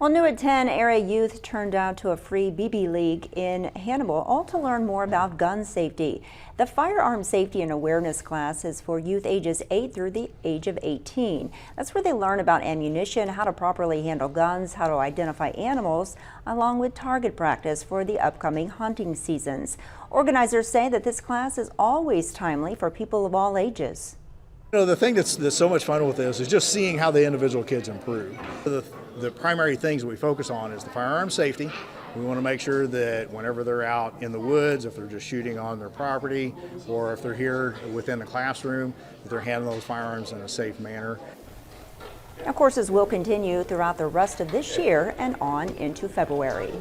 Well, new at 10, area youth turned out to a free BB League in Hannibal, all to learn more about gun safety. The firearm safety and awareness class is for youth ages 8 through the age of 18. That's where they learn about ammunition, how to properly handle guns, how to identify animals, along with target practice for the upcoming hunting seasons. Organizers say that this class is always timely for people of all ages. The thing that's so much fun with this is just seeing how the individual kids improve. The primary things that we focus on is the firearm safety. We want to make sure that whenever they're out in the woods, if they're just shooting on their property, or if they're here within the classroom, that they're handling those firearms in a safe manner. Now, courses will continue throughout the rest of this year and on into February.